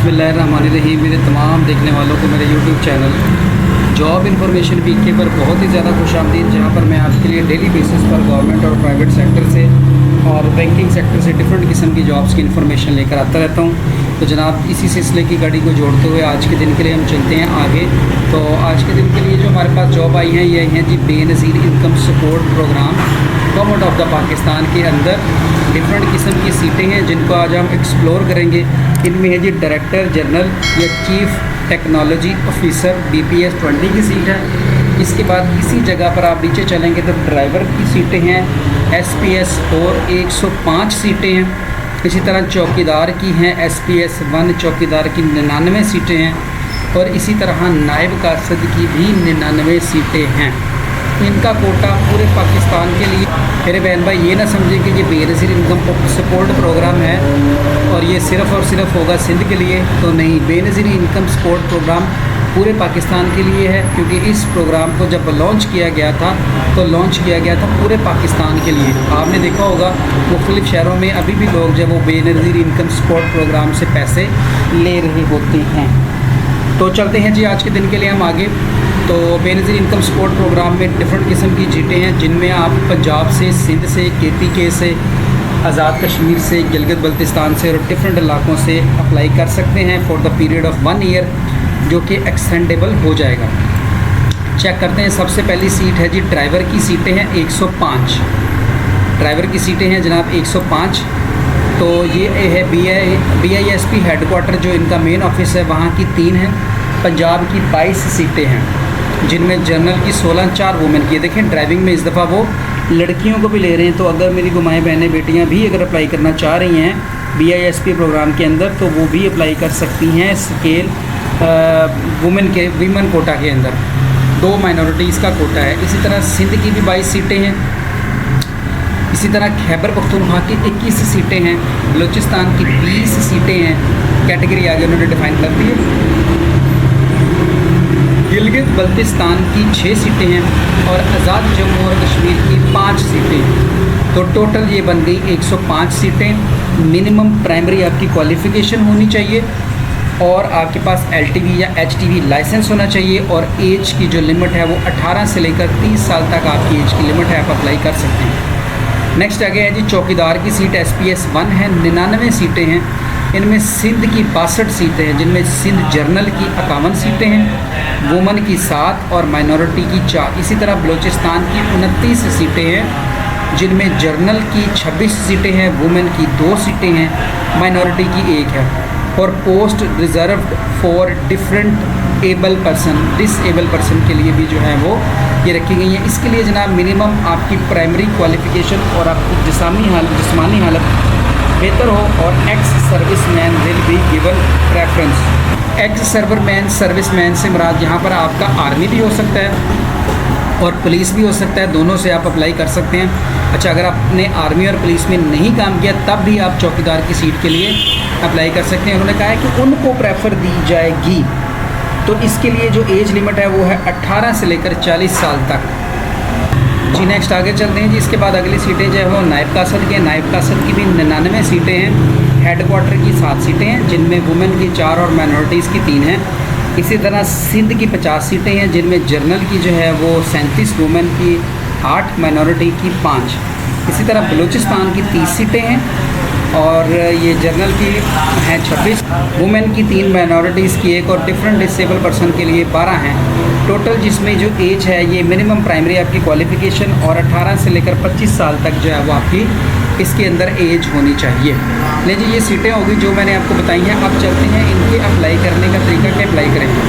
बिस्मिल्लाहिर्रहमानिर्रहीम। मेरे तमाम देखने वालों को मेरे यूट्यूब चैनल जॉब इन्फॉर्मेशन पीके पर बहुत ही ज़्यादा खुशामदीद, जहाँ पर मैं आपके लिए डेली बेसिस पर गवर्नमेंट और प्राइवेट सेक्टर से और बैंकिंग सेक्टर से डिफरेंट किस्म की जॉब्स की इन्फॉर्मेशन लेकर आता रहता हूँ। तो जनाब, इसी सिलसिले की गाड़ी को जोड़ते हुए आज के दिन के लिए हम चलते हैं आगे। तो आज के दिन के लिए जो हमारे पास जॉब आई हैं ये आई हैं जी Benazir income support programme government of the Pakistan के अंदर। डिफरेंट किस्म की सीटें हैं जिनको आज हम एक्सप्लोर करेंगे। इनमें है जी डायरेक्टर जनरल या चीफ़ टेक्नोलॉजी ऑफिसर BPS 20 की सीट है। इसके बाद इसी जगह पर आप नीचे चलेंगे तो ड्राइवर की सीटें हैं SPS 4 105 सीटें हैं। इसी तरह चौकीदार की हैं SPS 1 चौकीदार की 99 सीटें हैं। और इसी तरह नायब कासद की भी 99 सीटें हैं। इनका कोटा पूरे पाकिस्तान के लिए। मेरे बहन भाई ये ना समझें कि ये बेनज़ीर इनकम सपोर्ट प्रोग्राम है और ये सिर्फ़ और सिर्फ होगा सिंध के लिए, तो नहीं। बेनज़ीर इनकम सपोर्ट प्रोग्राम पूरे पाकिस्तान के लिए है, क्योंकि इस प्रोग्राम को जब लॉन्च किया गया था तो लॉन्च किया गया था पूरे पाकिस्तान के लिए। आपने देखा होगा मुख्तलिफ़ शहरों में अभी भी लोग जब वो बेनज़ीर इनकम सपोर्ट प्रोग्राम से पैसे ले रहे होते हैं। तो चलते हैं जी आज के दिन के लिए हम आगे। तो बेनज़ीर इनकम सपोर्ट प्रोग्राम में डिफरेंट किस्म की सीटें हैं जिनमें आप पंजाब से, सिंध से, KPK से, आज़ाद कश्मीर से, गिलगित बल्तिस्तान से और डिफरेंट इलाकों से अप्लाई कर सकते हैं for the period of 1 year, जो कि एक्सटेंडेबल हो जाएगा। चेक करते हैं। सबसे पहली सीट है जी ड्राइवर की सीटें हैं 105। ड्राइवर की सीटें हैं जनाब 105। तो ये है BISP हेडक्वार्टर जो इनका मेन ऑफिस है, वहाँ की 3 हैं। पंजाब की 22 सीटें हैं जिनमें जनरल की 16, 4 वुमेन की। देखें ड्राइविंग में इस दफ़ा वो लड़कियों को भी ले रहे हैं, तो अगर मेरी गुमाएँ बहनें बेटियाँ भी अगर अप्लाई करना चाह रही हैं BISP प्रोग्राम के अंदर तो वो भी अप्लाई कर सकती हैं स्केल वीमेन कोटा के अंदर। 2 माइनॉरिटीज़ का कोटा है। इसी तरह सिंध की भी 22 सीटें हैं। इसी तरह खैबर पख्तूनख्वा की 21 सीटें हैं। बलूचिस्तान की 20 सीटें हैं। कैटेगरी आगे उन्होंने डिफाइन कर दी है। गिलगित बल्तिस्तान की 6 सीटें हैं और आज़ाद जम्मू और कश्मीर की 5 सीटें। तो टोटल ये बन गई 105 सीटें। मिनिमम प्राइमरी आपकी क्वालिफ़िकेशन होनी चाहिए और आपके पास LTV या HTV लाइसेंस होना चाहिए। और एज की जो लिमिट है वो 18 से लेकर 30 साल तक आपकी एज की लिमिट है, आप अप्लाई कर सकते हैं। नेक्स्ट आगे है जी चौकीदार की सीट SPS 1 है, 99 सीटें हैं। इनमें सिंध की 62 सीटें हैं जिनमें सिंध जर्नल की 51 सीटें हैं, वुमन की 7 और माइनॉरिटी की 4। इसी तरह बलूचिस्तान की 29 सीटें हैं जिनमें जर्नल की 26 सीटें हैं, वुमेन की 2 सीटें हैं, माइनॉरिटी की 1 है। और post reserved for different disable person के लिए भी जो है वो ये रखी गई हैं। इसके लिए जनाब मिनिमम आपकी प्राइमरी क्वालिफ़िकेशन और आपकी जिस्मानी हालत बेहतर हो और ex serviceman will be given preference. Ex serviceman से मुराद यहाँ पर आपका आर्मी भी हो सकता है और पुलिस भी हो सकता है, दोनों से आप अप्लाई कर सकते हैं। अच्छा, अगर आपने आर्मी और पुलिस में नहीं काम किया तब भी आप चौकीदार की सीट के लिए अप्लाई कर सकते हैं। उन्होंने कहा है कि उनको प्रेफर दी जाएगी। तो इसके लिए जो एज लिमिट है वो है 18 से लेकर 40 साल तक जी। नेक्स्ट आगे चलते हैं जी। इसके बाद अगली सीटें जो है वो नायब कासद की। नायब कासद की भी 99 सीटें हैं। हेड क्वार्टर की 7 सीटें हैं जिनमें वुमेन की 4 और माइनॉरिटीज़ की 3 हैं। इसी तरह सिंध की 50 सीटें हैं जिनमें जर्नल की जो है वो 37, वुमेन की 8, माइनॉरिटी की 5। इसी तरह बलूचिस्तान की 30 सीटें हैं और ये जर्नल की हैं 26, वुमेन की 3, माइनॉरिटीज़ की 1 और डिफरेंट डिसेबल पर्सन के लिए 12 हैं। टोटल जिसमें जो एज है ये मिनिमम प्राइमरी आपकी क्वालिफ़िकेशन और 18 से लेकर 25 साल तक जो है वो आपकी इसके अंदर एज होनी चाहिए। ले जी, ये सीटें होगी जो मैंने आपको बताई हैं। अब चलते हैं इनके अप्लाई करने का तरीका, क्या अप्लाई करेंगे।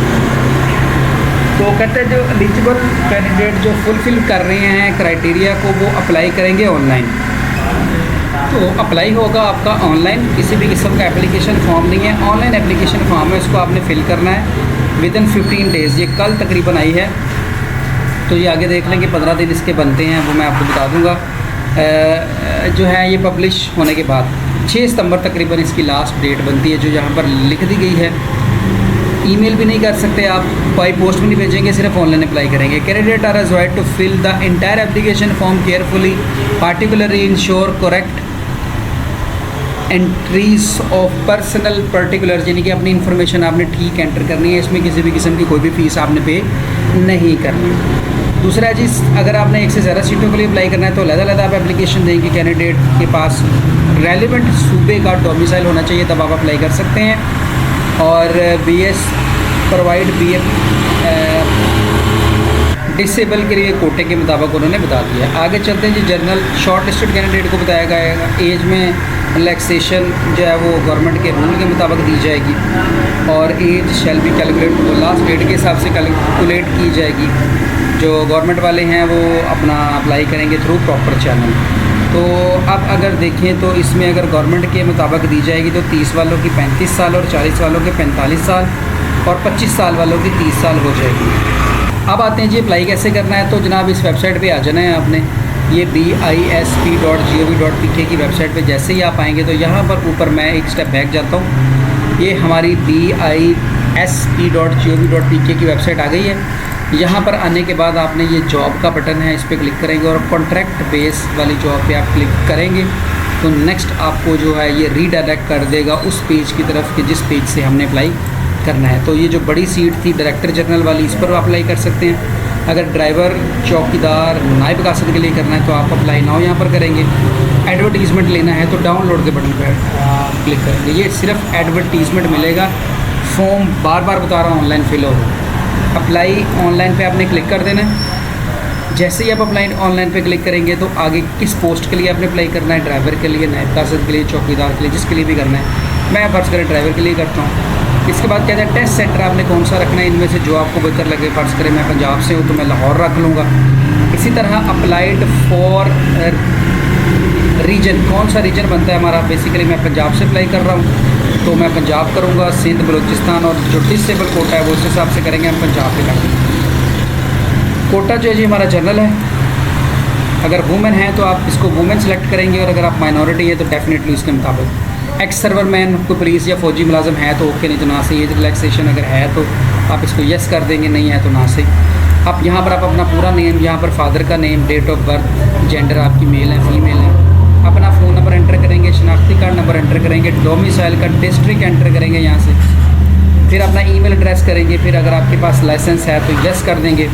तो कहते हैं जो एलिजिबल कैंडिडेट जो फुलफ़िल कर रहे हैं क्राइटेरिया को वो अप्लाई करेंगे ऑनलाइन। तो अप्लाई होगा आपका ऑनलाइन, किसी भी किस्म का एप्लीकेशन फॉर्म नहीं है, ऑनलाइन एप्लीकेशन फॉर्म है, उसको आपने फ़िल करना है विदिन 15 डेज़। ये कल तकरीबन आई है, तो ये आगे देख लेंगे 15 दिन इसके बनते हैं, वो मैं आपको बता दूंगा। जो है ये पब्लिश होने के बाद 6 सितंबर तकरीबन इसकी लास्ट डेट बनती है, जो यहाँ पर लिख दी गई है। ईमेल भी नहीं कर सकते आप, बाई पोस्ट भी नहीं भेजेंगे, सिर्फ ऑनलाइन अप्लाई करेंगे। Candidate are advised to fill the entire application form carefully, particularly ensure correct entries of personal particular, यानी कि अपनी इन्फॉर्मेशन आपने ठीक एंटर करनी है। इसमें किसी भी किस्म की कोई भी फ़ीस आपने पे नहीं करनी। दूसरा जी, अगर आपने एक से ज़्यादा सीटों के लिए अप्लाई करना है तो अलग-अलग आप एप्लीकेशन देंगे। कैंडिडेट के पास रेलिवेंट सूबे का डोमिसाइल होना चाहिए, तब आप अप्लाई कर सकते हैं। और BS प्रोवाइड डिसेबल के लिए कोटे के मुताबिक उन्होंने बता दिया। आगे चलते हैं जी, जनरल शॉर्ट लिस्टेड कैंडिडेट को बताया गया एज में रिलैक्सेशन जो है वो गवर्नमेंट के रूल के मुताबिक दी जाएगी, और एज शैल बी कैलकुलेट, वो लास्ट डेट के हिसाब से कैलकुलेट की जाएगी। जो गवर्नमेंट वाले हैं वो अपना अप्लाई करेंगे थ्रू प्रॉपर चैनल। तो अब अगर देखें तो इसमें अगर गवर्नमेंट के मुताबिक दी जाएगी तो 30 वालों की 35 साल और 40 वालों के 45 साल और 25 साल वालों की 30 साल हो जाएगी। अब आते हैं जी अप्लाई कैसे करना है। तो जनाब इस वेबसाइट पे आ जाना है आपने, ये bisp.gov.pk की वेबसाइट पे जैसे ही आप आएंगे तो यहाँ पर ऊपर मैं एक स्टेप बैक जाता हूँ, ये हमारी bisp.gov.pk की वेबसाइट आ गई है। यहाँ पर आने के बाद आपने ये जॉब का बटन है, इस पर क्लिक करेंगे और कॉन्ट्रैक्ट बेस वाली जॉब पे आप क्लिक करेंगे तो नेक्स्ट आपको जो है ये रीडायरेक्ट कर देगा उस पेज की तरफ कि जिस पेज से हमने अप्लाई करना है। तो ये जो बड़ी सीट थी डायरेक्टर जनरल वाली, इस पर अप्लाई कर सकते हैं। अगर ड्राइवर, चौकीदार, नायब कासिद के लिए करना है तो आप अप्लाई नाउ यहाँ पर करेंगे। एडवर्टीज़मेंट लेना है तो डाउनलोड के बटन पर क्लिक करेंगे। ये सिर्फ एडवर्टीज़मेंट मिलेगा, फॉर्म बार बार बता रहा हूँ ऑनलाइन फिल होगा। अप्लाई ऑनलाइन पे आपने क्लिक कर देना है। जैसे ही आप अप्लाई ऑनलाइन पे क्लिक करेंगे तो आगे किस पोस्ट के लिए आपने अप्लाई करना है, ड्राइवर के लिए, नायब कासिद के लिए, चौकीदार के लिए, जिसके लिए भी करना है। मैं फ़र्ज़ करें ड्राइवर के लिए करता हूँ। इसके बाद कहते हैं टेस्ट सेंटर आपने कौन सा रखना है, इनमें से जो आपको बेहतर लगे। फ़र्ज़ करें मैं पंजाब से हूँ तो मैं लाहौर रख लूँगा। इसी तरह अप्लाइड फॉर रीजन, कौन सा रीजन बनता है हमारा। बेसिकली मैं पंजाब से अप्लाई कर रहा हूँ तो मैं पंजाब करूँगा, सिंध, बलूचिस्तान, और जो डिसेबल कोटा है वो उस हिसाब से करेंगे, हम पंजाब पे करेंगे। कोटा जो है जी हमारा जनरल है। अगर वुमेन है तो आप इसको वुमेन सेलेक्ट करेंगे, और अगर आप माइनॉरिटी है तो डेफिनेटली उसके मुताबिक। एक्स सर्वर मैन, कोई पुलिस या फौजी मुलाजम है तो ओके, नहीं तो ना सही। एज रिलैक्सेशन अगर है तो आप इसको यस कर देंगे, नहीं है तो ना सही। आप यहाँ पर आप अपना पूरा नेम, यहाँ पर फादर का name, date of birth, gender आपकी मेल है फीमेल है, अपना फ़ोन नंबर एंटर करेंगे, शनाख्ती कार्ड नंबर एंटर करेंगे, डोमिसाइल का डिस्ट्रिक्ट एंटर करेंगे यहाँ से, फिर अपना ईमेल एड्रेस करेंगे। फिर अगर आपके पास लाइसेंस है तो यस कर देंगे।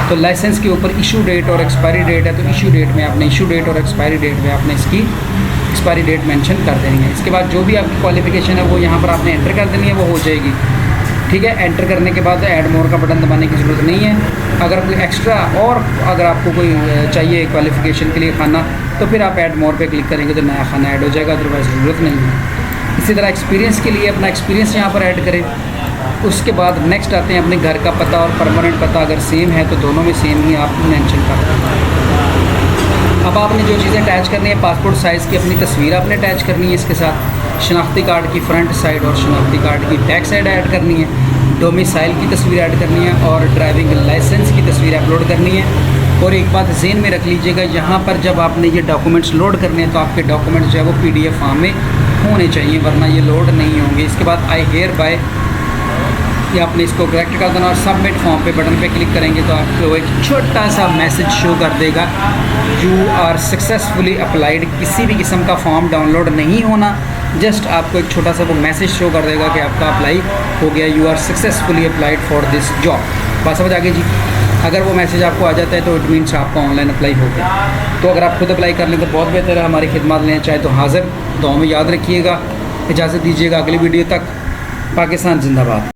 तो लाइसेंस के ऊपर इशू डेट और एक्सपायरी डेट है तो इशू डेट में आपने इशू डेट और एक्सपायरी डेट में आपने इसकी एक्सपायरी डेट मेंशन कर देंगे। इसके बाद जो भी आपकी क्वालिफिकेशन है वो यहाँ पर आपने एंटर कर देनी है, वो हो जाएगी। ठीक है, एंटर करने के बाद ऐड मोर का बटन दबाने की ज़रूरत नहीं है। अगर कोई एक्स्ट्रा और अगर आपको कोई चाहिए क्वालिफिकेशन के लिए खाना तो फिर आप ऐड मोर पे क्लिक करेंगे तो नया खाना ऐड हो जाएगा, अदरवाइज़ ज़रूरत नहीं है। इसी तरह एक्सपीरियंस के लिए अपना एक्सपीरियंस यहाँ पर ऐड करें। उसके बाद नेक्स्ट आते हैं अपने घर का पता और परमानेंट पता, अगर सेम है तो दोनों में सेम ही आप मेंशन कर दें। अब आपने जो चीज़ें अटैच करनी है, पासपोर्ट साइज़ की अपनी तस्वीर आपने अटैच करनी है, इसके साथ शनाख्ती कार्ड की फ्रंट साइड और शनाख्ती कार्ड की बैक साइड ऐड करनी है, डोमिसाइल की तस्वीर ऐड करनी है और ड्राइविंग लाइसेंस की तस्वीर अपलोड करनी है। और एक बात ज़हन में रख लीजिएगा, यहाँ पर जब आपने ये डॉक्यूमेंट्स लोड करने हैं तो आपके डॉक्यूमेंट्स जो है वो PDF फॉर्म में होने चाहिए, वरना ये लोड नहीं होंगे। इसके बाद आई हेयर बाय, ये आपने इसको करेक्ट कर देना और सबमिट फॉर्म पे बटन पे क्लिक करेंगे तो आपको एक छोटा सा मैसेज शो कर देगा, यू आर सक्सेसफुली अप्लाइड। किसी भी किस्म का फॉर्म डाउनलोड नहीं होना, जस्ट आपको एक छोटा सा वो मैसेज शो कर देगा कि आपका अप्लाई हो गया, you are successfully applied for this job. बात समझ आ गई जी। अगर वो मैसेज आपको आ जाता है तो इट मीन्स आपका ऑनलाइन अप्लाई हो गया। तो अगर आप खुद अप्लाई कर लें तो बहुत बेहतर है, हमारी खिदमत लेना चाहे तो हाज़िर। दुआ में याद रखिएगा, इजाज़त दीजिएगा अगली वीडियो तक। पाकिस्तान जिंदाबाद।